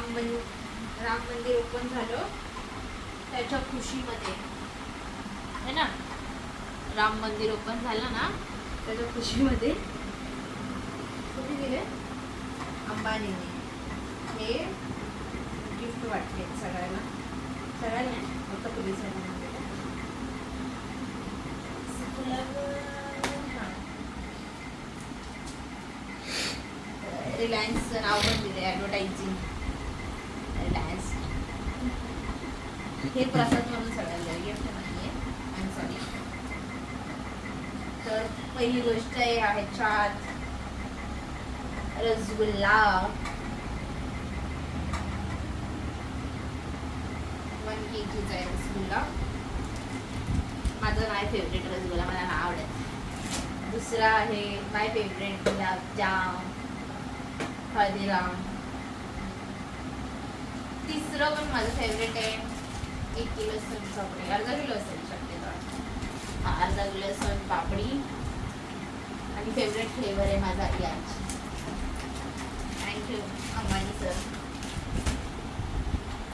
राम मंदिर ओपन झालं त्याच्या खुशीमध्ये है ना. राम मंदिर ओपन झालं ना त्याच्या खुशीमध्ये कुठे दिले अंबानीने हे गिफ्ट वाटले सगळ्यांना. सगळ्यांना फक्त पोलिसांना. रिलायन्सचं नाव पण दिले ॲडव्हर्टायझिंग रिलायन्स. हे प्रसाद म्हणून सगळ्यांना गिफ्ट नाही आहे. I am sorry. तर पहिली गोष्ट आहे ह्याच्यात रसगुल्ला. 1 kg आहे रसगुल्ला. माझं माय फेवरेट रसगुल्ला मला नाही आवडत. दुसरा आहे माय फेवरेट गुलाबजाम हळदीराम. तिसरं पण माझं फेवरेट आहे 1 किलो सोनपापडी. अर्धा किलो असेल शक्यतो. अर्धा किलो सोनपापडी. आणि फेवरेट फ्लेवर आहे माझा याच. Thank you Ambani sir.